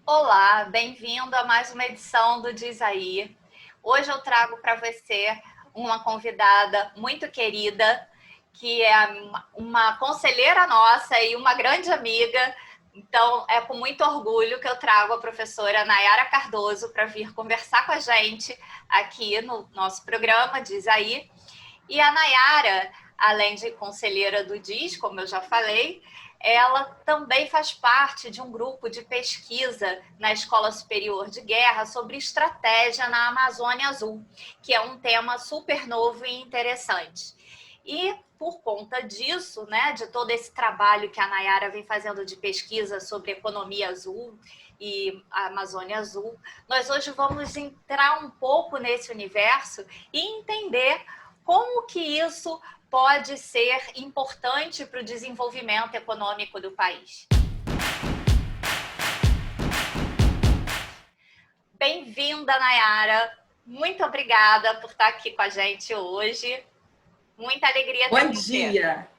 Olá, bem-vindo a mais uma edição do Diz Aí. Hoje eu trago para você uma convidada muito querida, que é uma conselheira nossa e uma grande amiga. Então, é com muito orgulho que eu trago a professora Nayara Cardoso para vir conversar com a gente aqui no nosso programa Diz Aí. E a Nayara, além de conselheira do DIS, como eu já falei, ela também faz parte de um grupo de pesquisa na Escola Superior de Guerra sobre estratégia na Amazônia Azul, que é um tema super novo e interessante. E por conta disso, né, de todo esse trabalho que a Nayara vem fazendo de pesquisa sobre economia azul e a Amazônia Azul, nós hoje vamos entrar um pouco nesse universo e entender como que isso pode ser importante para o desenvolvimento econômico do país. Bem-vinda, Nayara. Muito obrigada por estar aqui com a gente hoje. Muita alegria ter Bom você. dia!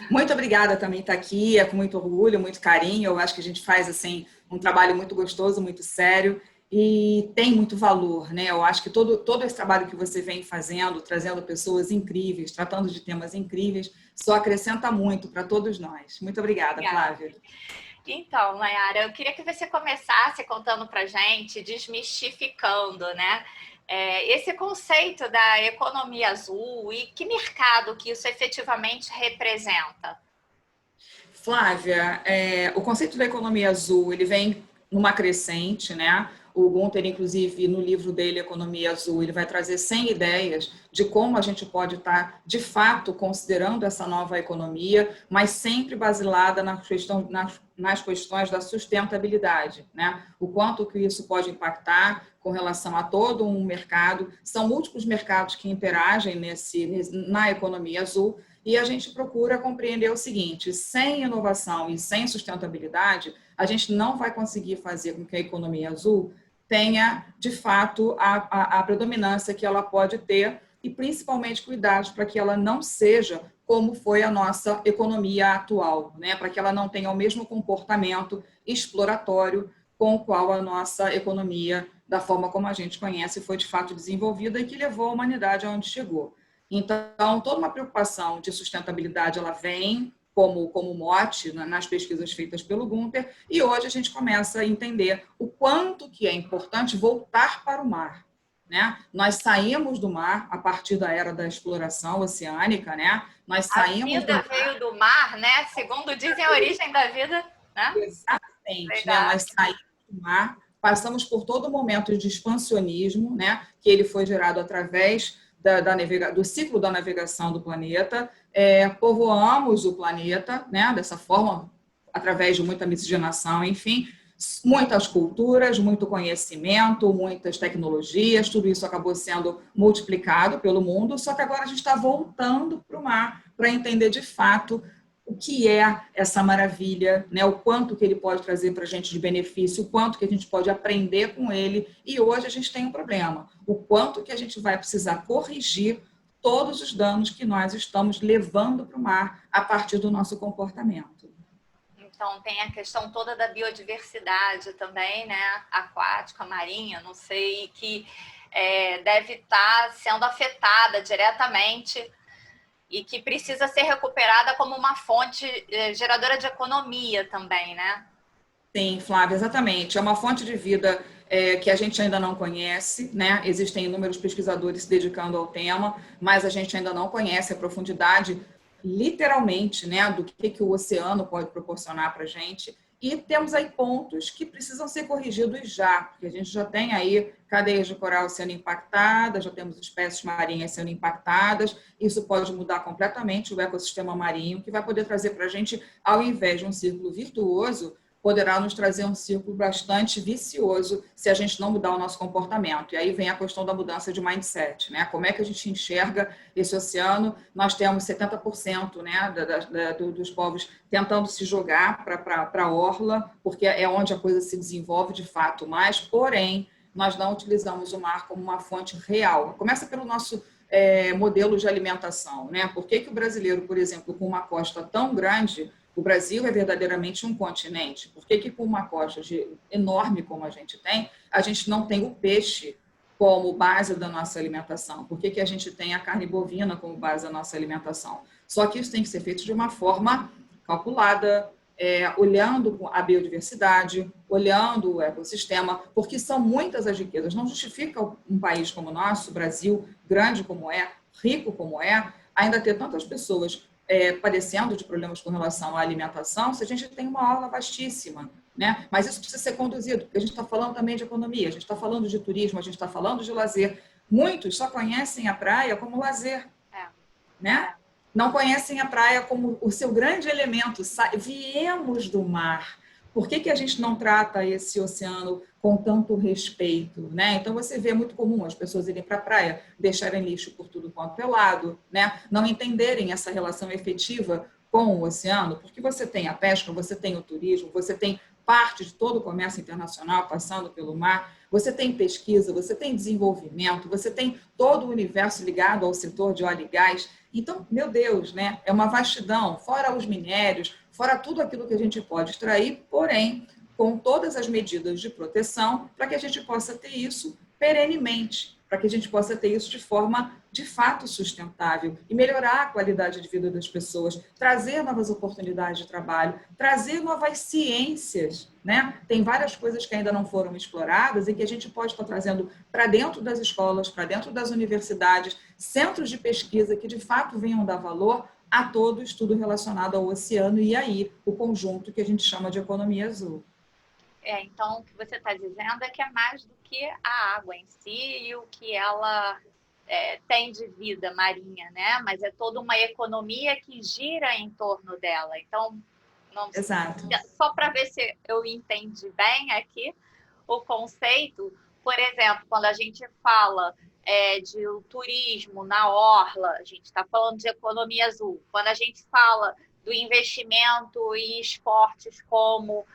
Muito obrigada também estar aqui, é com muito orgulho, muito carinho. Eu acho que a gente faz assim um trabalho muito gostoso, muito sério e tem muito valor, né? Eu acho que todo esse trabalho que você vem fazendo, trazendo pessoas incríveis, tratando de temas incríveis, só acrescenta muito para todos nós. Muito obrigada, Obrigada. Flávia. Então, Nayara, eu queria que você começasse contando para a gente, desmistificando, né? Esse conceito da economia azul e que mercado que isso efetivamente representa. Flávia, o conceito da economia azul, ele vem numa crescente, né? O Gunther, inclusive, no livro dele, Economia Azul, ele vai trazer 100 ideias de como a gente pode estar, de fato, considerando essa nova economia, mas sempre baseada nas questões da sustentabilidade, né? O quanto que isso pode impactar com relação a todo um mercado. São múltiplos mercados que interagem na economia azul, e a gente procura compreender o seguinte: sem inovação e sem sustentabilidade, a gente não vai conseguir fazer com que a economia azul tenha, de fato, a predominância que ela pode ter e, principalmente, cuidados para que ela não seja como foi a nossa economia atual, né? Para que ela não tenha o mesmo comportamento exploratório com o qual a nossa economia, da forma como a gente conhece, foi, de fato, desenvolvida e que levou a humanidade aonde chegou. Então, toda uma preocupação de sustentabilidade, ela vem como mote nas pesquisas feitas pelo Gunther, e hoje a gente começa a entender o quanto que é importante voltar para o mar. Né? Nós saímos do mar a partir da era da exploração oceânica, né? Nós A saímos do vida mar, veio do mar, né? Segundo dizem, a origem da vida, né? exatamente, né? Legal. Nós saímos do mar, passamos por todo o momento de expansionismo, né? Que ele foi gerado através do ciclo da navegação do planeta, povoamos o planeta, né, dessa forma, através de muita miscigenação, enfim, muitas culturas, muito conhecimento, muitas tecnologias, tudo isso acabou sendo multiplicado pelo mundo, só que agora a gente está voltando para o mar para entender de fato o que é essa maravilha, né? O quanto que ele pode trazer para a gente de benefício, o quanto que a gente pode aprender com ele. E hoje a gente tem um problema: o quanto que a gente vai precisar corrigir todos os danos que nós estamos levando para o mar a partir do nosso comportamento. Então, tem a questão toda da biodiversidade também, né? Aquática, marinha, não sei, que deve estar sendo afetada diretamente e que precisa ser recuperada como uma fonte geradora de economia também, né? Sim, Flávia, exatamente. É uma fonte de vida que a gente ainda não conhece, né? Existem inúmeros pesquisadores se dedicando ao tema, mas a gente ainda não conhece a profundidade, literalmente, né, do que o oceano pode proporcionar para a gente. E temos aí pontos que precisam ser corrigidos já, porque a gente já tem aí cadeias de coral sendo impactadas, já temos espécies marinhas sendo impactadas. Isso pode mudar completamente o ecossistema marinho, que vai poder trazer para a gente, ao invés de um círculo virtuoso, poderá nos trazer um círculo bastante vicioso se a gente não mudar o nosso comportamento. E aí vem a questão da mudança de mindset, né? Como é que a gente enxerga esse oceano? Nós temos 70%, né, dos povos tentando se jogar para a orla, porque é onde a coisa se desenvolve de fato mais, porém, nós não utilizamos o mar como uma fonte real. Começa pelo nosso modelo de alimentação, né? Por que o brasileiro, por exemplo, com uma costa tão grande, O Brasil é verdadeiramente um continente. Por que com uma costa enorme como a gente não tem o peixe como base da nossa alimentação? Por que a gente tem a carne bovina como base da nossa alimentação? Só que isso tem que ser feito de uma forma calculada, olhando a biodiversidade, olhando o ecossistema, porque são muitas as riquezas. Não justifica um país como o nosso, Brasil, grande como é, rico como é, ainda ter tantas pessoas padecendo de problemas com relação à alimentação, se a gente tem uma orla vastíssima, né? Mas isso precisa ser conduzido, porque a gente está falando também de economia, a gente está falando de turismo, a gente está falando de lazer. Muitos só conhecem a praia como lazer, né? Não conhecem a praia como o seu grande elemento. Viemos do mar. Por que a gente não trata esse oceano com tanto respeito, né? Então, você vê muito comum as pessoas irem para a praia, deixarem lixo por tudo quanto é lado, né? Não entenderem essa relação efetiva com o oceano, porque você tem a pesca, você tem o turismo, você tem parte de todo o comércio internacional passando pelo mar, você tem pesquisa, você tem desenvolvimento, você tem todo o universo ligado ao setor de óleo e gás. Então, meu Deus, né? É uma vastidão, fora os minérios, fora tudo aquilo que a gente pode extrair, porém, com todas as medidas de proteção, para que a gente possa ter isso perenemente, para que a gente possa ter isso de forma, de fato, sustentável e melhorar a qualidade de vida das pessoas, trazer novas oportunidades de trabalho, trazer novas ciências, né? Tem várias coisas que ainda não foram exploradas e que a gente pode estar trazendo para dentro das escolas, para dentro das universidades, centros de pesquisa que, de fato, venham dar valor a todo o estudo relacionado ao oceano e aí o conjunto que a gente chama de economia azul. Então, o que você está dizendo é que é mais do que a água em si e o que ela tem de vida marinha, né? Mas é toda uma economia que gira em torno dela. Então, não, Exato. Só para ver se eu entendi bem aqui o conceito, por exemplo, quando a gente fala de turismo na orla, a gente está falando de economia azul. Quando a gente fala do investimento em esportes como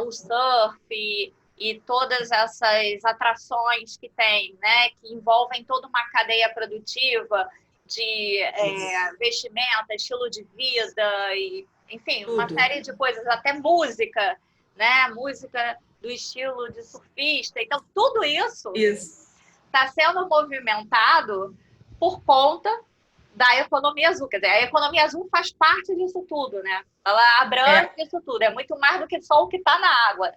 o surf e todas essas atrações que tem, né, que envolvem toda uma cadeia produtiva de vestimenta, estilo de vida, e, enfim, uma série de coisas, até música, né, música do estilo de surfista. Então, tudo isso está sendo movimentado por conta da economia azul. Quer dizer, a economia azul faz parte disso tudo, né? Ela abrange isso tudo. É muito mais do que só o que está na água.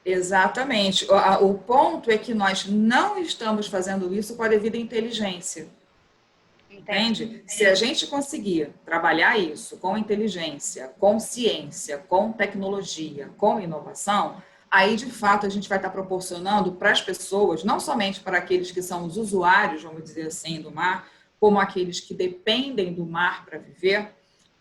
Exatamente. O ponto é que nós não estamos fazendo isso com a devida inteligência. Entende? Se a gente conseguir trabalhar isso com inteligência, com ciência, com tecnologia, com inovação, aí, de fato, a gente vai estar proporcionando para as pessoas, não somente para aqueles que são os usuários, vamos dizer assim, do mar, como aqueles que dependem do mar para viver,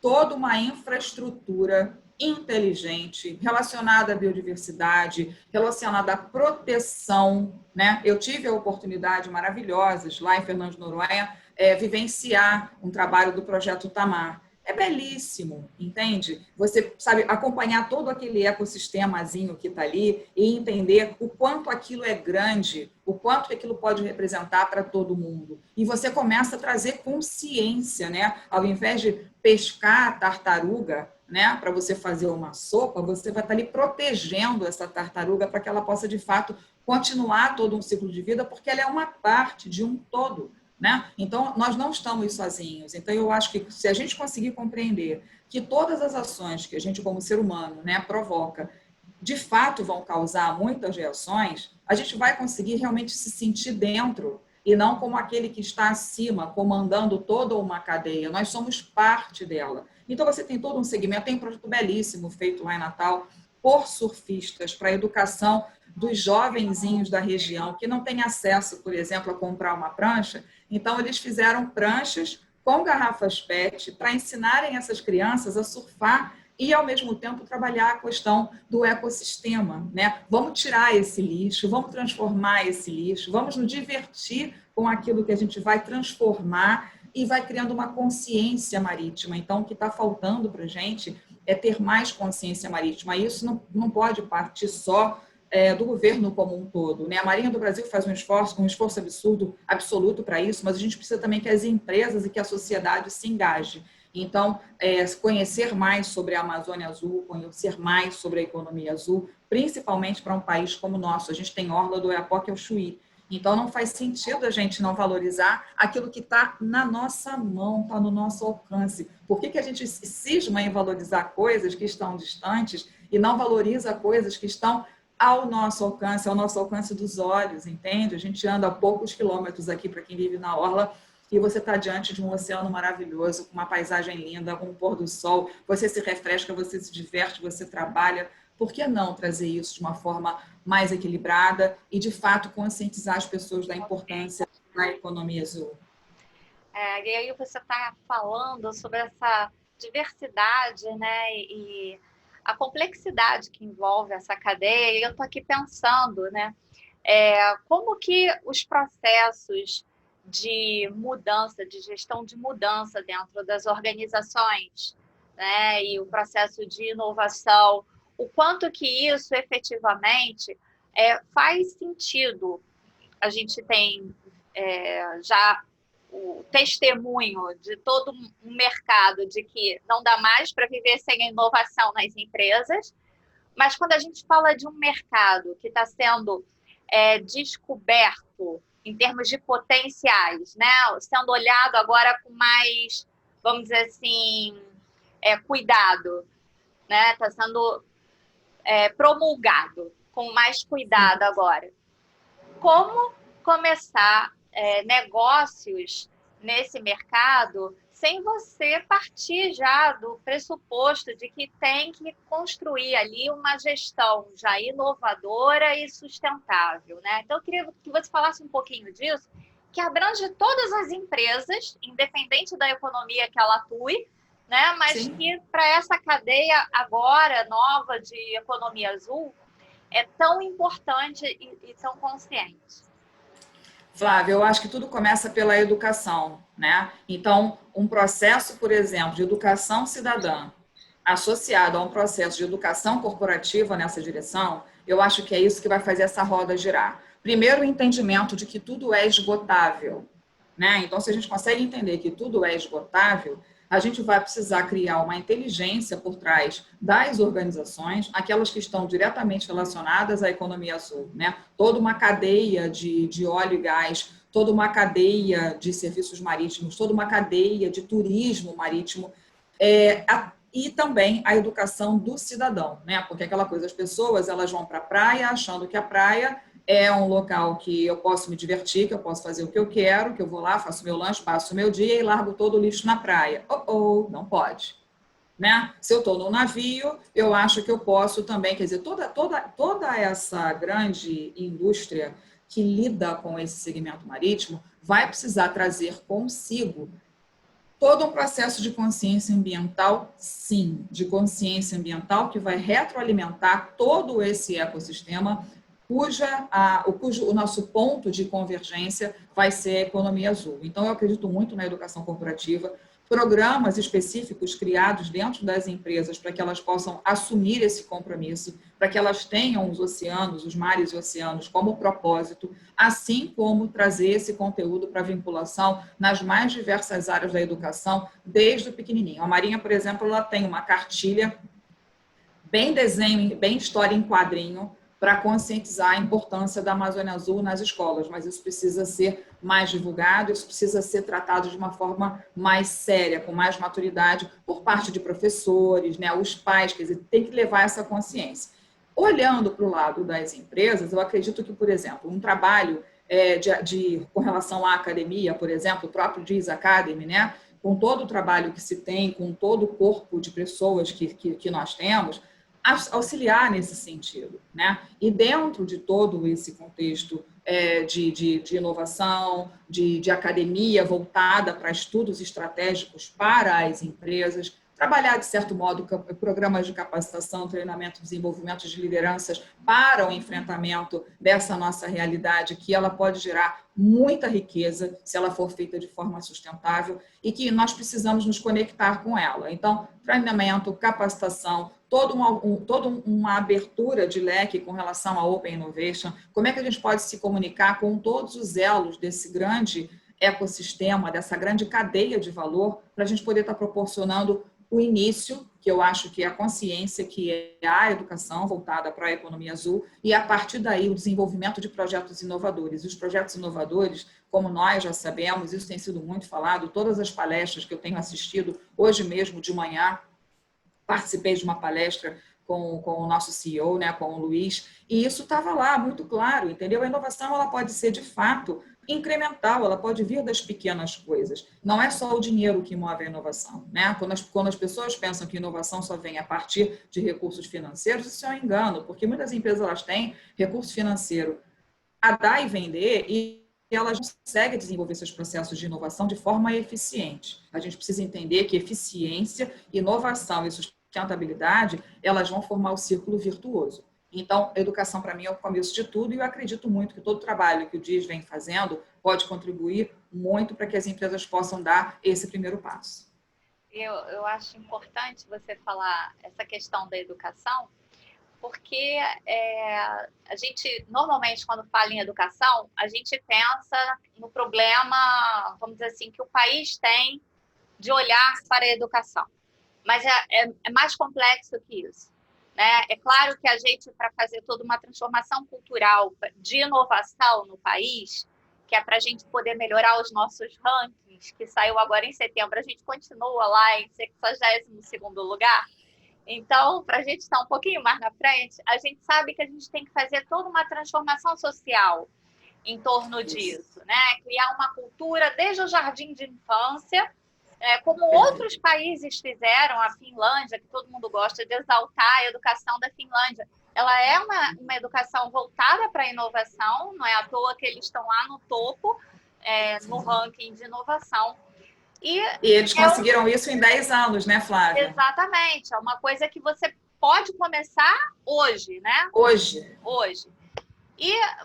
toda uma infraestrutura inteligente, relacionada à biodiversidade, relacionada à proteção, né? Eu tive a oportunidade maravilhosas lá em Fernando de Noronha, vivenciar um trabalho do Projeto Tamar. É belíssimo, entende? Você sabe acompanhar todo aquele ecossistemazinho que está ali e entender o quanto aquilo é grande, o quanto que aquilo pode representar para todo mundo. E você começa a trazer consciência, né? Ao invés de pescar a tartaruga, né, para você fazer uma sopa, você vai estar ali protegendo essa tartaruga para que ela possa, de fato, continuar todo um ciclo de vida, porque ela é uma parte de um todo. Né? Então, nós não estamos sozinhos. Então, eu acho que se a gente conseguir compreender que todas as ações que a gente, como ser humano, né, provoca, de fato vão causar muitas reações, a gente vai conseguir realmente se sentir dentro e não como aquele que está acima, comandando toda uma cadeia. Nós somos parte dela. Então, você tem todo um segmento, tem um projeto belíssimo feito lá em Natal por surfistas para a educação dos jovenzinhos da região que não têm acesso, por exemplo, a comprar uma prancha. Então, eles fizeram pranchas com garrafas PET para ensinarem essas crianças a surfar e, ao mesmo tempo, trabalhar a questão do ecossistema, né? Vamos tirar esse lixo, vamos transformar esse lixo, vamos nos divertir com aquilo que a gente vai transformar e vai criando uma consciência marítima. Então, o que está faltando para a gente é ter mais consciência marítima. Isso não pode partir só do governo como um todo, né? A Marinha do Brasil faz um esforço absoluto para isso, mas a gente precisa também que as empresas e que a sociedade se engaje. Então, conhecer mais sobre a Amazônia Azul, conhecer mais sobre a economia azul, principalmente para um país como o nosso. A gente tem orla do Oiapoque ao Chuí. Então, não faz sentido a gente não valorizar aquilo que está na nossa mão, está no nosso alcance. Por que a gente cisma em valorizar coisas que estão distantes e não valoriza coisas que estão ao nosso alcance dos olhos, entende? A gente anda a poucos quilômetros aqui, para quem vive na orla, e você está diante de um oceano maravilhoso, com uma paisagem linda, com um pôr do sol, você se refresca, você se diverte, você trabalha. Por que não trazer isso de uma forma mais equilibrada e, de fato, conscientizar as pessoas da importância da economia azul? E aí você está falando sobre essa diversidade, né, e a complexidade que envolve essa cadeia, e eu estou aqui pensando, né, como que os processos de mudança, de gestão de mudança dentro das organizações, né, e o processo de inovação, o quanto que isso efetivamente faz sentido. A gente tem já o testemunho de todo um mercado de que não dá mais para viver sem inovação nas empresas, mas quando a gente fala de um mercado que está sendo descoberto em termos de potenciais, né? Sendo olhado agora com mais, vamos dizer assim, cuidado, né? Está sendo promulgado com mais cuidado agora. Como começar negócios nesse mercado sem você partir já do pressuposto de que tem que construir ali uma gestão já inovadora e sustentável, né? Então, eu queria que você falasse um pouquinho disso, que abrange todas as empresas, independente da economia que ela atue, né? Mas sim, que para essa cadeia agora nova de economia azul é tão importante e tão consciente. Flávia, eu acho que tudo começa pela educação, né? Então, um processo, por exemplo, de educação cidadã, associado a um processo de educação corporativa nessa direção, eu acho que é isso que vai fazer essa roda girar. Primeiro, o entendimento de que tudo é esgotável, né? Então, se a gente consegue entender que tudo é esgotável, a gente vai precisar criar uma inteligência por trás das organizações, aquelas que estão diretamente relacionadas à economia azul, né? Toda uma cadeia de óleo e gás, toda uma cadeia de serviços marítimos, toda uma cadeia de turismo marítimo, e também a educação do cidadão, né? Porque aquela coisa, as pessoas elas vão para a praia achando que a praia é um local que eu posso me divertir, que eu posso fazer o que eu quero, que eu vou lá, faço meu lanche, passo o meu dia e largo todo o lixo na praia. Não pode. Né? Se eu estou no navio, eu acho que eu posso também, quer dizer, toda essa grande indústria que lida com esse segmento marítimo vai precisar trazer consigo todo um processo de consciência ambiental, sim, de consciência ambiental que vai retroalimentar todo esse ecossistema, cujo o nosso ponto de convergência vai ser a economia azul. Então, eu acredito muito na educação corporativa, programas específicos criados dentro das empresas para que elas possam assumir esse compromisso, para que elas tenham os oceanos, os mares e oceanos como propósito, assim como trazer esse conteúdo para vinculação nas mais diversas áreas da educação, desde o pequenininho. A Marinha, por exemplo, ela tem uma cartilha bem desenho, bem história em quadrinho, para conscientizar a importância da Amazônia Azul nas escolas, mas isso precisa ser mais divulgado, isso precisa ser tratado de uma forma mais séria, com mais maturidade, por parte de professores, né, os pais, quer dizer, tem que levar essa consciência. Olhando para o lado das empresas, eu acredito que, por exemplo, um trabalho com relação à academia, por exemplo, o próprio Diz Academy, né, com todo o trabalho que se tem, com todo o corpo de pessoas que nós temos, auxiliar nesse sentido, né? E dentro de todo esse contexto de inovação, de academia voltada para estudos estratégicos para as empresas, trabalhar, de certo modo, programas de capacitação, treinamento, desenvolvimento de lideranças para o enfrentamento dessa nossa realidade, que ela pode gerar muita riqueza se ela for feita de forma sustentável e que nós precisamos nos conectar com ela. Então, treinamento, capacitação, toda uma abertura de leque com relação à Open Innovation, como é que a gente pode se comunicar com todos os elos desse grande ecossistema, dessa grande cadeia de valor, para a gente poder estar proporcionando o início, que eu acho que é a consciência, que é a educação voltada para a economia azul, e a partir daí o desenvolvimento de projetos inovadores. Os projetos inovadores, como nós já sabemos, isso tem sido muito falado, todas as palestras que eu tenho assistido, hoje mesmo de manhã, participei de uma palestra com o nosso CEO, né, com o Luiz, e isso estava lá, muito claro, entendeu? A inovação ela pode ser, de fato, incremental, ela pode vir das pequenas coisas. Não é só o dinheiro que move a inovação, né? Quando as pessoas pensam que inovação só vem a partir de recursos financeiros, isso é um engano, porque muitas empresas elas têm recurso financeiro a dar e vender e elas não conseguem desenvolver seus processos de inovação de forma eficiente. A gente precisa entender que eficiência, inovação e sustentabilidade, elas vão formar o círculo virtuoso. Então, a educação, para mim, é o começo de tudo e eu acredito muito que todo o trabalho que o DIS vem fazendo pode contribuir muito para que as empresas possam dar esse primeiro passo. Eu acho importante você falar essa questão da educação, porque a gente, normalmente, quando fala em educação, a gente pensa no problema, vamos dizer assim, que o país tem de olhar para a educação. Mas é mais complexo que isso, né? É claro que a gente, para fazer toda uma transformação cultural de inovação no país, que é para a gente poder melhorar os nossos rankings, que saiu agora em setembro, a gente continua lá em 62º lugar. Então, para a gente estar um pouquinho mais na frente, a gente sabe que a gente tem que fazer toda uma transformação social em torno disso, né? Criar uma cultura desde o jardim de infância, como outros países fizeram, a Finlândia, que todo mundo gosta de exaltar a educação da Finlândia. Ela é uma educação voltada para a inovação, não é à toa que eles estão lá no topo, no ranking de inovação. E eles conseguiram isso em 10 anos, né, Flávia? Exatamente. É uma coisa que você pode começar hoje, né? Hoje.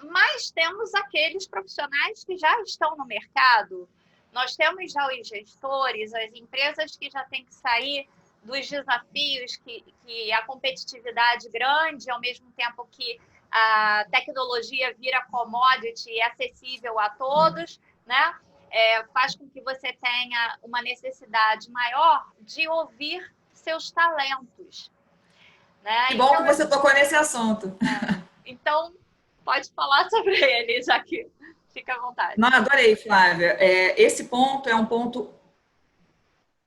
Mas temos aqueles profissionais que já estão no mercado. Nós temos já os gestores, as empresas que já têm que sair dos desafios que a competitividade grande, ao mesmo tempo que a tecnologia vira commodity e acessível a todos, né? Faz com que você tenha uma necessidade maior de ouvir seus talentos. Né? Que bom então, que você tocou nesse assunto. Então, pode falar sobre ele, já que fica à vontade. Não, adorei, Flávia. Esse ponto é um ponto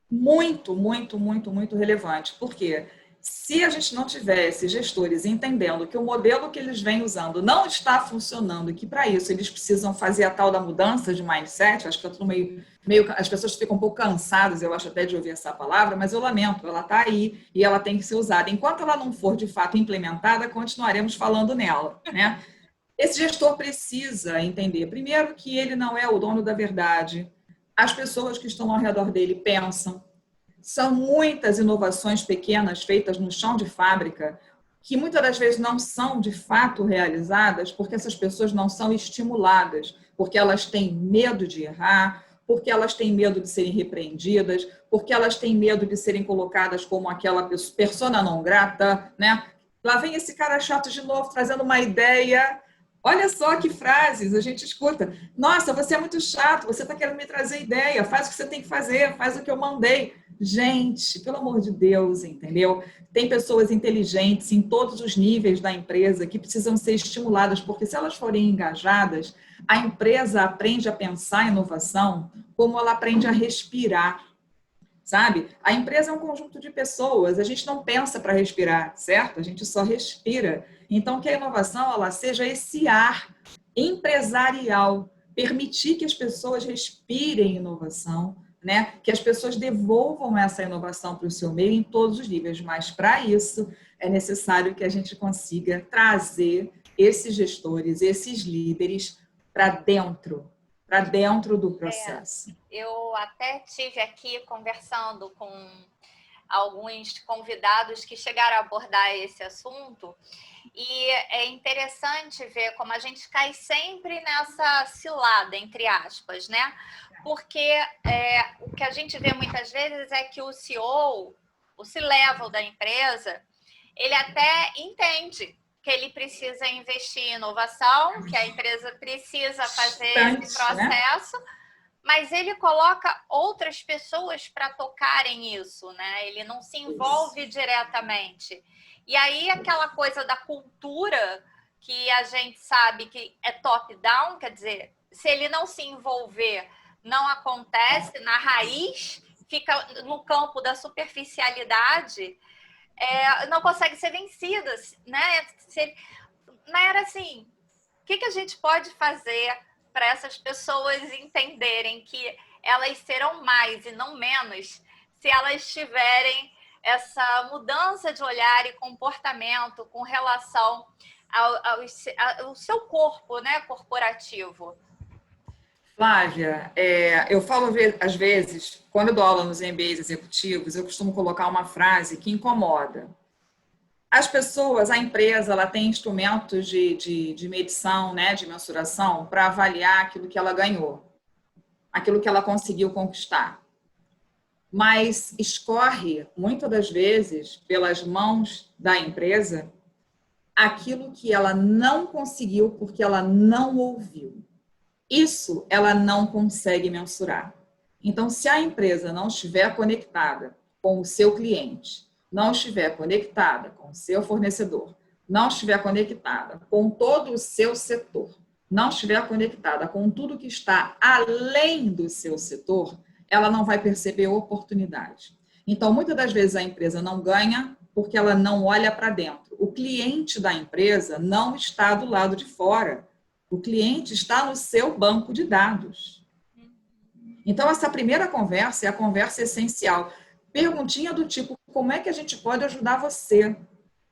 muito, muito, muito, muito relevante. Por quê? Se a gente não tivesse gestores entendendo que o modelo que eles vêm usando não está funcionando e que, para isso, eles precisam fazer a tal da mudança de mindset, acho que está tudo meio... As pessoas ficam um pouco cansadas, eu acho até de ouvir essa palavra, mas eu lamento, ela está aí e ela tem que ser usada. Enquanto ela não for, de fato, implementada, continuaremos falando nela, né? Esse gestor precisa entender, primeiro, que ele não é o dono da verdade. As pessoas que estão ao redor dele pensam. São muitas inovações pequenas feitas no chão de fábrica que muitas das vezes não são de fato realizadas porque essas pessoas não são estimuladas, porque elas têm medo de errar, porque elas têm medo de serem repreendidas, porque elas têm medo de serem colocadas como aquela persona não grata, né? Lá vem esse cara chato de novo trazendo uma ideia. Olha só que frases a gente escuta. Nossa, você é muito chato, você está querendo me trazer ideia, faz o que você tem que fazer, faz o que eu mandei. Gente, pelo amor de Deus, entendeu? Tem pessoas inteligentes em todos os níveis da empresa que precisam ser estimuladas, porque se elas forem engajadas, a empresa aprende a pensar em inovação como ela aprende a respirar, sabe? A empresa é um conjunto de pessoas, a gente não pensa para respirar, certo? A gente só respira. Então, que a inovação ela seja esse ar empresarial, permitir que as pessoas respirem inovação, né? Que as pessoas devolvam essa inovação para o seu meio em todos os níveis, mas para isso é necessário que a gente consiga trazer esses gestores, esses líderes para dentro do processo. Eu até tive aqui conversando com alguns convidados que chegaram a abordar esse assunto e é interessante ver como a gente cai sempre nessa cilada, entre aspas, né? Porque o que a gente vê muitas vezes é que o CEO, o C-level da empresa, ele até entende que ele precisa investir em inovação, que a empresa precisa fazer esse processo, né? mas ele coloca outras pessoas para tocarem isso, né? Ele não se envolve diretamente. E aí aquela coisa da cultura que a gente sabe que é top-down, quer dizer, se ele não se envolver, não acontece na raiz, fica no campo da superficialidade, não consegue ser vencida, né? Era assim, o que a gente pode fazer para essas pessoas entenderem que elas serão mais e não menos se elas tiverem essa mudança de olhar e comportamento com relação ao seu corpo, né, corporativo? Flávia, eu falo às vezes, quando eu dou aula nos MBAs executivos, eu costumo colocar uma frase que incomoda. As pessoas, a empresa, ela tem instrumentos de medição, né, de mensuração, para avaliar aquilo que ela ganhou, aquilo que ela conseguiu conquistar. Mas escorre, muitas das vezes, pelas mãos da empresa, aquilo que ela não conseguiu porque ela não ouviu. Isso ela não consegue mensurar. Então, se a empresa não estiver conectada com o seu cliente, não estiver conectada com o seu fornecedor, não estiver conectada com todo o seu setor, não estiver conectada com tudo que está além do seu setor, ela não vai perceber oportunidade. Então, muitas das vezes a empresa não ganha porque ela não olha para dentro. O cliente da empresa não está do lado de fora. O cliente está no seu banco de dados. Então, essa primeira conversa é a conversa essencial. Perguntinha do tipo, como é que a gente pode ajudar você?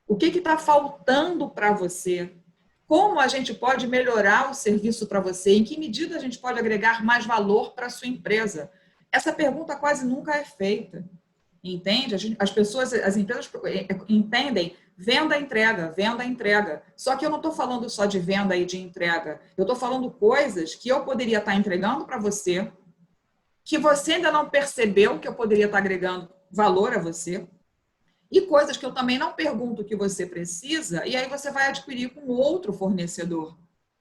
O que está faltando para você? Como a gente pode melhorar o serviço para você? Em que medida a gente pode agregar mais valor para a sua empresa? Essa pergunta quase nunca é feita. Entende? As pessoas, as empresas entendem venda, entrega, venda, entrega. Só que eu não estou falando só de venda e de entrega. Eu estou falando coisas que eu poderia estar entregando para você, que você ainda não percebeu que eu poderia estar agregando valor a você, e coisas que eu também não pergunto que você precisa, e aí você vai adquirir com outro fornecedor.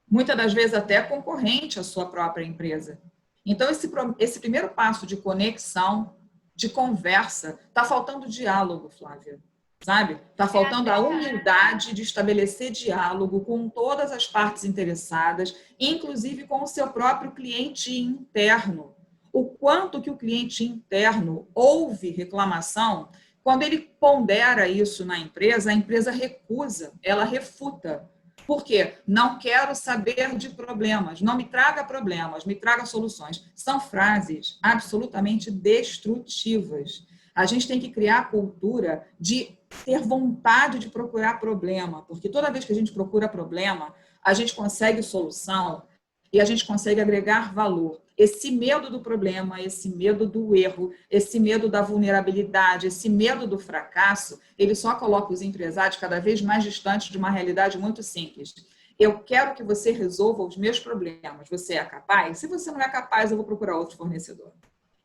Muitas das vezes até concorrente à sua própria empresa. Então, esse primeiro passo de conexão, de conversa, está faltando diálogo, Flávia, sabe? Está faltando a humildade de estabelecer diálogo com todas as partes interessadas, inclusive com o seu próprio cliente interno. O quanto que o cliente interno ouve reclamação, quando ele pondera isso na empresa, a empresa recusa, ela refuta. Por quê? Não quero saber de problemas, não me traga problemas, me traga soluções. São frases absolutamente destrutivas. A gente tem que criar a cultura de ter vontade de procurar problema, porque toda vez que a gente procura problema, a gente consegue solução e a gente consegue agregar valor. Esse medo do problema, esse medo do erro, esse medo da vulnerabilidade, esse medo do fracasso, ele só coloca os empresários cada vez mais distantes de uma realidade muito simples. Eu quero que você resolva os meus problemas. Você é capaz? Se você não é capaz, eu vou procurar outro fornecedor.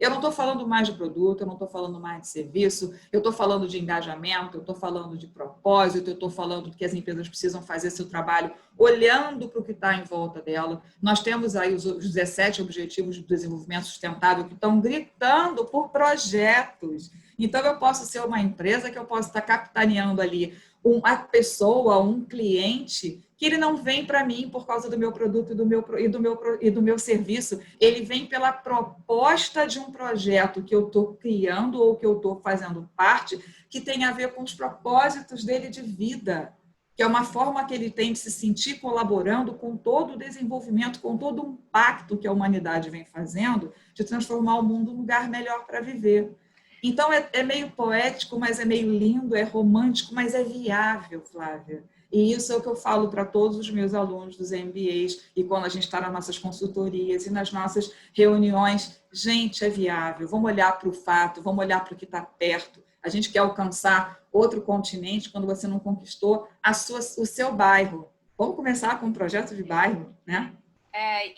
Eu não estou falando mais de produto, eu não estou falando mais de serviço, eu estou falando de engajamento, eu estou falando de propósito, eu estou falando que as empresas precisam fazer seu trabalho olhando para o que está em volta dela. Nós temos aí os 17 Objetivos de Desenvolvimento Sustentável que estão gritando por projetos. Então, eu posso ser uma empresa que eu posso estar capitaneando ali uma pessoa, um cliente, que ele não vem para mim por causa do meu produto e do meu serviço, ele vem pela proposta de um projeto que eu estou criando ou que eu estou fazendo parte, que tem a ver com os propósitos dele de vida, que é uma forma que ele tem de se sentir colaborando com todo o desenvolvimento, com todo o impacto que a humanidade vem fazendo, de transformar o mundo num lugar melhor para viver. Então, é meio poético, mas é meio lindo, é romântico, mas é viável, Flávia. E isso é o que eu falo para todos os meus alunos dos MBAs, e quando a gente está nas nossas consultorias e nas nossas reuniões, gente, é viável. Vamos olhar para o fato, vamos olhar para o que está perto. A gente quer alcançar outro continente quando você não conquistou o seu bairro. Vamos começar com um projeto de bairro, né?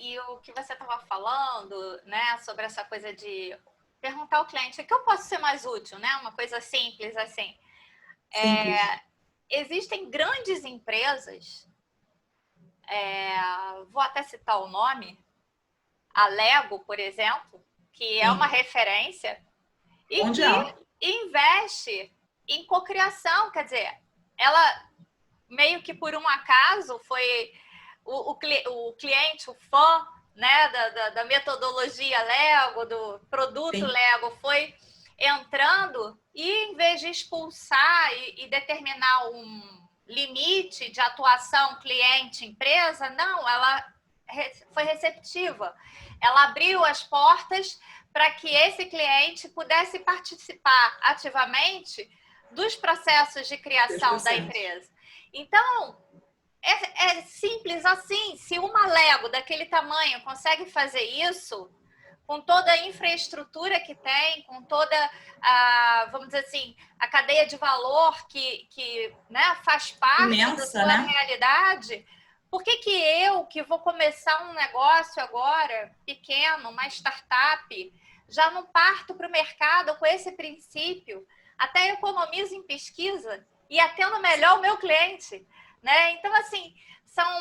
E o que você estava falando, né, sobre essa coisa de perguntar ao cliente o que eu posso ser mais útil, né? Uma coisa simples assim. Simples. Existem grandes empresas, vou até citar o nome, a Lego, por exemplo, que é uma referência, e mundial, que investe em cocriação. Quer dizer, ela meio que por um acaso foi o cliente, o fã, né, da metodologia Lego, do produto sim, Lego, foi entrando e, em vez de expulsar e determinar um limite de atuação cliente-empresa, não, ela foi receptiva. Ela abriu as portas para que esse cliente pudesse participar ativamente dos processos de criação da empresa. Então, é simples assim. Se uma Lego daquele tamanho consegue fazer isso, com toda a infraestrutura que tem, com toda a, vamos dizer assim, a cadeia de valor que né, faz parte da imensa, sua né? realidade, por que eu, que vou começar um negócio agora, pequeno, uma startup, já não parto para o mercado com esse princípio? Até economizo em pesquisa e atendo melhor o meu cliente, né? Então, assim, são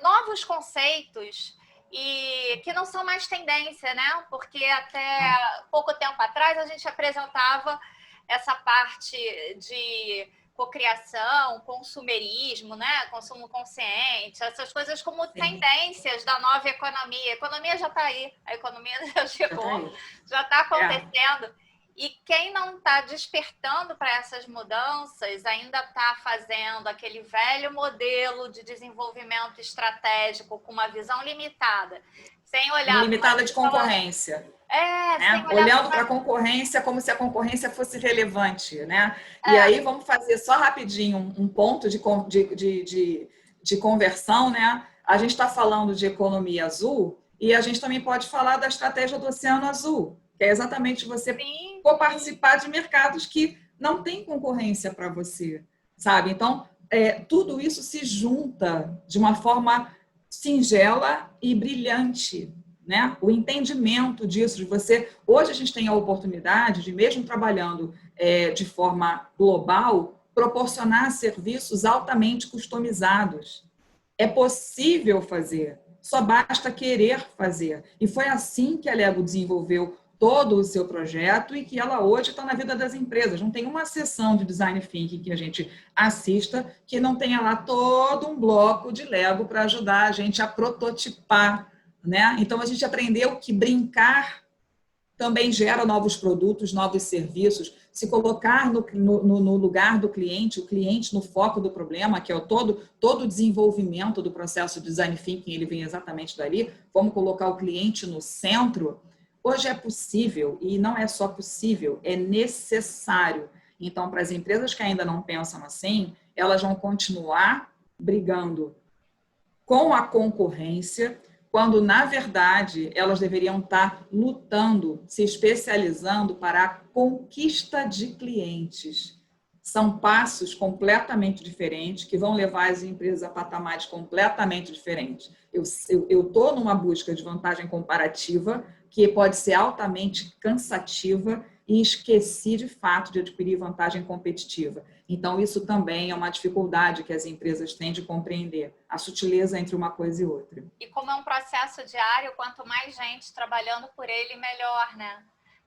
novos conceitos e que não são mais tendência, né? Porque até pouco tempo atrás a gente apresentava essa parte de cocriação, consumerismo, né? Consumo consciente, essas coisas como tendências da nova economia. A economia já está aí, a economia já chegou, já está acontecendo. E quem não está despertando para essas mudanças ainda está fazendo aquele velho modelo de desenvolvimento estratégico com uma visão limitada, sem olhar... Limitada de concorrência. Né? Olhando para a concorrência como se a concorrência fosse relevante. Né? E aí vamos fazer só rapidinho um ponto de conversão. Né? A gente está falando de economia azul e a gente também pode falar da estratégia do Oceano Azul, que é exatamente você participar de mercados que não têm concorrência para você, sabe? Então, tudo isso se junta de uma forma singela e brilhante, né? O entendimento disso, de você... Hoje a gente tem a oportunidade de, mesmo trabalhando de forma global, proporcionar serviços altamente customizados. É possível fazer, só basta querer fazer. E foi assim que a Lego desenvolveu todo o seu projeto e que ela hoje está na vida das empresas. Não tem uma sessão de Design Thinking que a gente assista que não tenha lá todo um bloco de Lego para ajudar a gente a prototipar, né? Então, a gente aprendeu que brincar também gera novos produtos, novos serviços, se colocar no lugar do cliente, o cliente no foco do problema, que é todo o desenvolvimento do processo de Design Thinking, ele vem exatamente dali, vamos colocar o cliente no centro. Hoje é possível, e não é só possível, é necessário. Então, para as empresas que ainda não pensam assim, elas vão continuar brigando com a concorrência, quando, na verdade, elas deveriam estar lutando, se especializando para a conquista de clientes. São passos completamente diferentes que vão levar as empresas a patamares completamente diferentes. Eu estou numa busca de vantagem comparativa que pode ser altamente cansativa e esqueci, de fato, de adquirir vantagem competitiva. Então, isso também é uma dificuldade que as empresas têm de compreender, a sutileza entre uma coisa e outra. E como é um processo diário, quanto mais gente trabalhando por ele, melhor, né?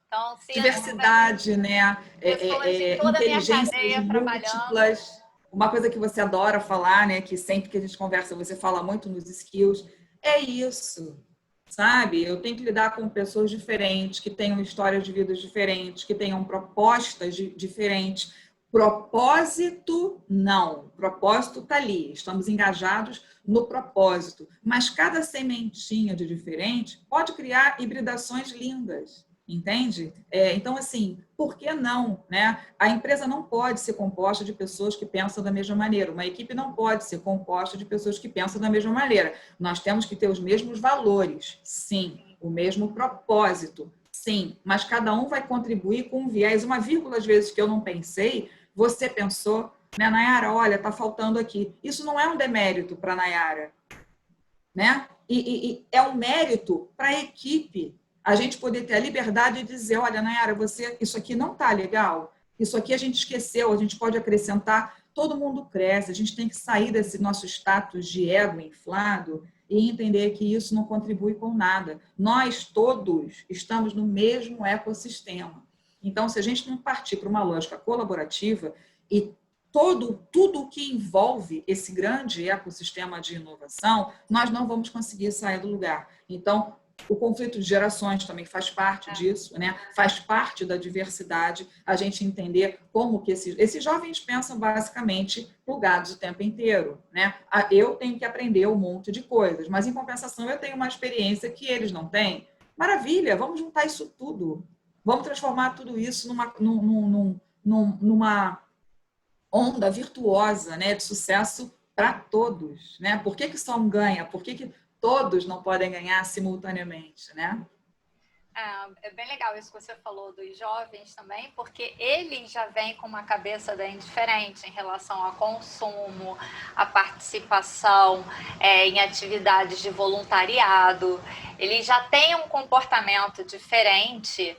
Então, se diversidade, né? Inteligências múltiplas. Uma coisa que você adora falar, né? Que sempre que a gente conversa, você fala muito nos skills, é isso. Sabe? Eu tenho que lidar com pessoas diferentes, que tenham histórias de vidas diferentes, que tenham propostas diferentes. Propósito, não. Propósito está ali. Estamos engajados no propósito. Mas cada sementinha de diferente pode criar hibridações lindas. Entende? Então, assim, por que não? Né? A empresa não pode ser composta de pessoas que pensam da mesma maneira. Uma equipe não pode ser composta de pessoas que pensam da mesma maneira. Nós temos que ter os mesmos valores, sim. O mesmo propósito, sim. Mas cada um vai contribuir com um viés. Uma vírgula, às vezes, que eu não pensei, você pensou, né, Nayara, olha, está faltando aqui. Isso não é um demérito para a Nayara, né? E é um mérito para a equipe. A gente poder ter a liberdade de dizer, olha, Nayara, isso aqui não está legal, isso aqui a gente esqueceu, a gente pode acrescentar, todo mundo cresce, a gente tem que sair desse nosso status de ego inflado e entender que isso não contribui com nada. Nós todos estamos no mesmo ecossistema. Então, se a gente não partir para uma lógica colaborativa e tudo o que envolve esse grande ecossistema de inovação, nós não vamos conseguir sair do lugar. Então, o conflito de gerações também faz parte disso, né? Faz parte da diversidade, a gente entender como que esses jovens pensam basicamente plugados o tempo inteiro, né? Eu tenho que aprender um monte de coisas, mas em compensação eu tenho uma experiência que eles não têm. Maravilha, vamos juntar isso tudo. Vamos transformar tudo isso numa onda virtuosa, né, de sucesso para todos, né? Por que só um ganha? Por que todos não podem ganhar simultaneamente, né? É bem legal isso que você falou dos jovens também, porque eles já vêm com uma cabeça bem diferente em relação ao consumo, a participação em atividades de voluntariado. Eles já têm um comportamento diferente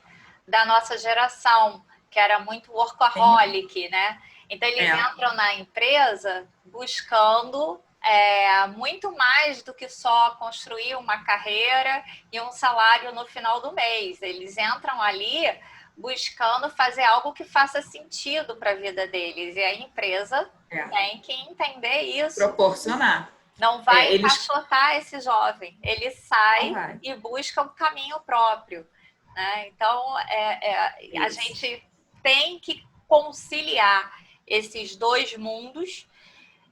da nossa geração, que era muito workaholic, né? Então, eles entram na empresa buscando muito mais do que só construir uma carreira e um salário no final do mês. Eles entram ali buscando fazer algo que faça sentido para a vida deles. E a empresa tem que entender isso. Proporcionar. Não vai encaixotar esse jovem. Ele sai e busca um caminho próprio, né? Então, a gente tem que conciliar esses dois mundos,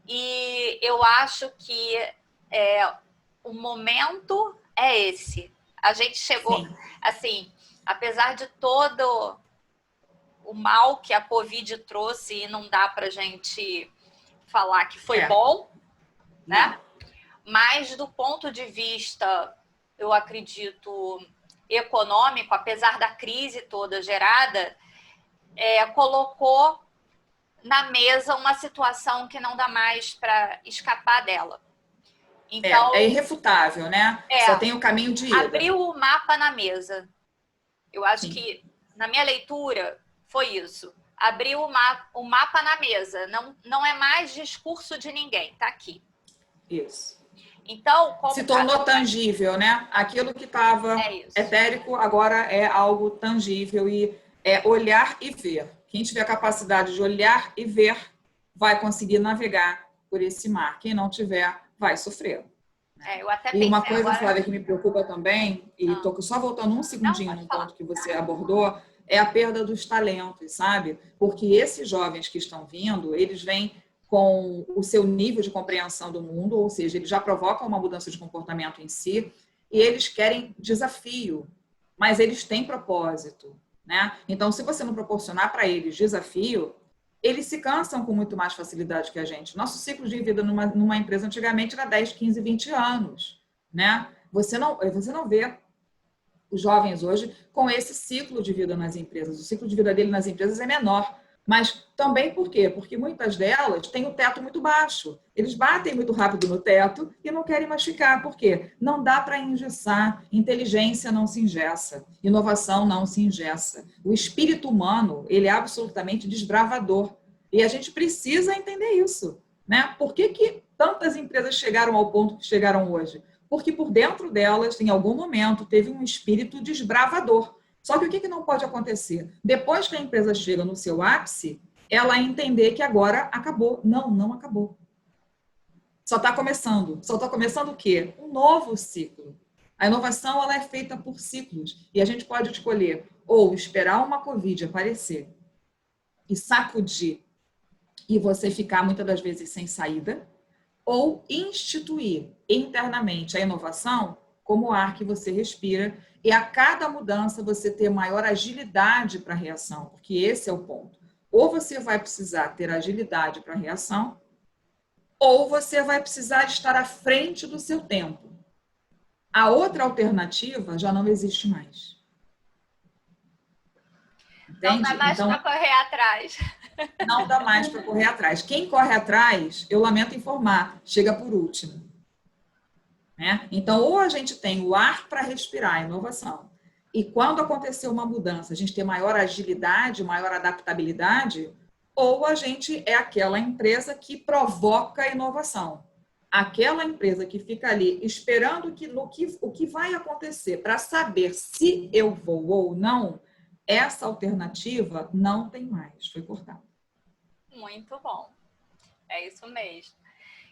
e eu acho que o momento é esse. A gente chegou, assim, apesar de todo o mal que a Covid trouxe, e não dá para a gente falar que foi bom, né? Mas do ponto de vista, eu acredito, econômico, apesar da crise toda gerada, colocou na mesa uma situação que não dá mais para escapar dela. Então, é irrefutável, né? Só tem o caminho de ida. Abriu o mapa na mesa. Eu acho que, na minha leitura, foi isso. Abriu o mapa na mesa. Não é mais discurso de ninguém, tá aqui. Isso. Então, se tornou tangível, né? Aquilo que estava etérico agora é algo tangível, e é olhar e ver. Quem tiver capacidade de olhar e ver vai conseguir navegar por esse mar. Quem não tiver, vai sofrer. Eu até e uma coisa, Flávia, que me preocupa também, e estou só voltando um segundinho num ponto que você abordou, é a perda dos talentos, sabe? Porque esses jovens que estão vindo, eles vêm com o seu nível de compreensão do mundo, ou seja, eles já provocam uma mudança de comportamento em si, e eles querem desafio, mas eles têm propósito, né? Então, se você não proporcionar para eles desafio, eles se cansam com muito mais facilidade que a gente. Nosso ciclo de vida numa empresa antigamente era 10, 15, 20 anos, né? Você não vê os jovens hoje com esse ciclo de vida nas empresas. O ciclo de vida dele nas empresas é menor. Mas também por quê? Porque muitas delas têm o teto muito baixo. Eles batem muito rápido no teto e não querem machucar. Por quê? Não dá para engessar. Inteligência não se engessa. Inovação não se engessa. O espírito humano, ele é absolutamente desbravador. E a gente precisa entender isso, né? Por que tantas empresas chegaram ao ponto que chegaram hoje? Porque por dentro delas, em algum momento, teve um espírito desbravador. Só que o que não pode acontecer? Depois que a empresa chega no seu ápice, ela entender que agora acabou. Não acabou. Só está começando. Só está começando o quê? Um novo ciclo. A inovação, ela é feita por ciclos. E a gente pode escolher ou esperar uma Covid aparecer e sacudir e você ficar muitas das vezes sem saída, ou instituir internamente a inovação como o ar que você respira, e a cada mudança você ter maior agilidade para a reação, porque esse é o ponto. Ou você vai precisar ter agilidade para a reação, ou você vai precisar estar à frente do seu tempo. A outra alternativa já não existe mais. Entende? Não dá mais para correr atrás. Não dá mais para correr atrás. Quem corre atrás, eu lamento informar, chega por último. Né? Então, ou a gente tem o ar para respirar, a inovação, e quando acontecer uma mudança, a gente ter maior agilidade, maior adaptabilidade, ou a gente é aquela empresa que provoca a inovação. aquela empresa que fica ali esperando o que vai acontecer para saber se eu vou ou não, essa alternativa não tem mais, foi cortada. Muito bom. É isso mesmo.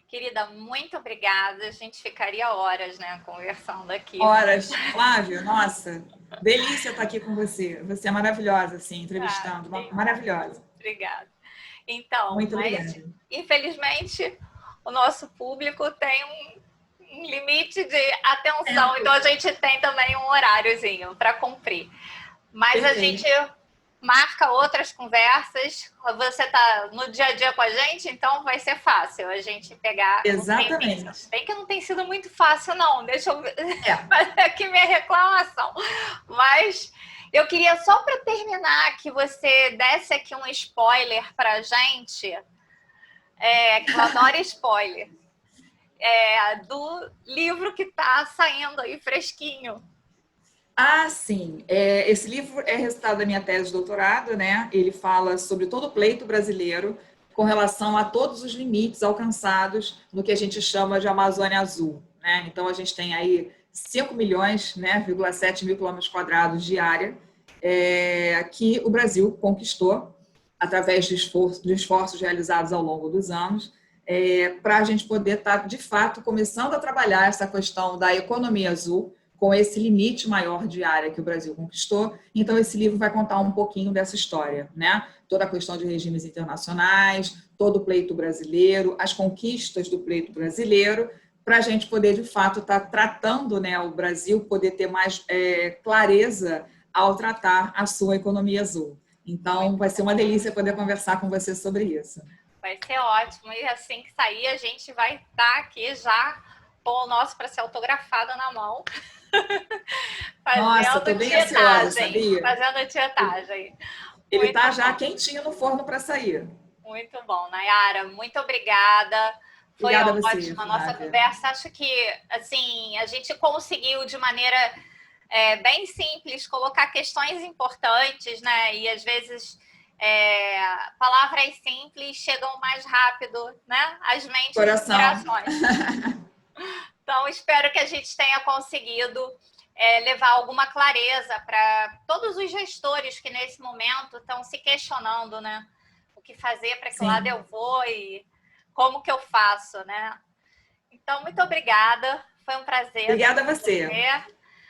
Querida, muito obrigada. A gente ficaria horas, né, conversando aqui. Horas. Flávia, nossa, delícia estar aqui com você. Você é maravilhosa, assim, entrevistando. Maravilhosa. Obrigada. Então, muito obrigada. Infelizmente, o nosso público tem um limite de atenção, então a gente tem também um horáriozinho para cumprir. Mas a gente marca outras conversas. Você está no dia a dia com a gente, então vai ser fácil a gente pegar. Exatamente. Bem que não tem sido muito fácil, não. Deixa eu fazer aqui minha reclamação. Mas eu queria só para terminar que você desse aqui um spoiler para a gente, que eu adoro spoiler, do livro que está saindo aí fresquinho. Ah, sim. Esse livro é resultado da minha tese de doutorado, né? Ele fala sobre todo o pleito brasileiro com relação a todos os limites alcançados no que a gente chama de Amazônia Azul, né? Então, a gente tem aí 5 milhões, né, 7 mil quilômetros quadrados de área que o Brasil conquistou através de esforços realizados ao longo dos anos, para a gente poder estar, de fato, começando a trabalhar essa questão da economia azul, com esse limite maior de área que o Brasil conquistou. Então, esse livro vai contar um pouquinho dessa história, né? Toda a questão de regimes internacionais, todo o pleito brasileiro, as conquistas do pleito brasileiro, para a gente poder, de fato, estar tratando, né, o Brasil poder ter mais clareza ao tratar a sua economia azul. Então, vai ser uma delícia poder conversar com você sobre isso. Vai ser ótimo. E assim que sair, a gente vai estar aqui já com o nosso para ser autografado na mão. Nossa, tô bem ansiosa, sabia? Fazendo tietagem. Ele tá já quentinho no forno para sair. Muito bom, Nayara. Muito obrigada. Foi ótima a nossa conversa. Acho que assim, a gente conseguiu de maneira bem simples colocar questões importantes, né? E às vezes palavras simples chegam mais rápido, né? Às mentes e corações. Então, espero que a gente tenha conseguido levar alguma clareza para todos os gestores que nesse momento estão se questionando, né? O que fazer, para que lado eu vou e como que eu faço, né? Então, muito obrigada. Foi um prazer. Obrigada a você.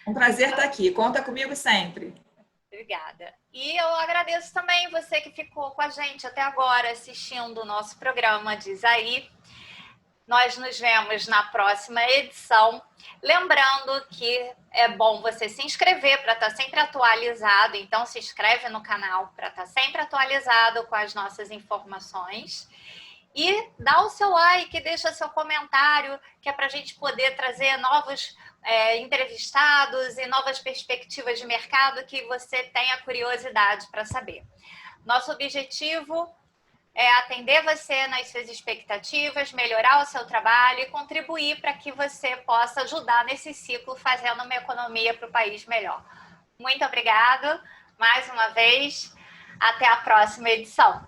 Um prazer estar aqui. Conta comigo sempre. Obrigada. E eu agradeço também você que ficou com a gente até agora assistindo o nosso programa Diz Aí. Nós nos vemos na próxima edição. Lembrando que é bom você se inscrever para estar sempre atualizado. Então, se inscreve no canal para estar sempre atualizado com as nossas informações. E dá o seu like, deixa seu comentário, que é para a gente poder trazer novos entrevistados e novas perspectivas de mercado que você tenha curiosidade para saber. Nosso objetivo é atender você nas suas expectativas, melhorar o seu trabalho e contribuir para que você possa ajudar nesse ciclo, fazendo uma economia para o país melhor. Muito obrigada, mais uma vez. Até a próxima edição.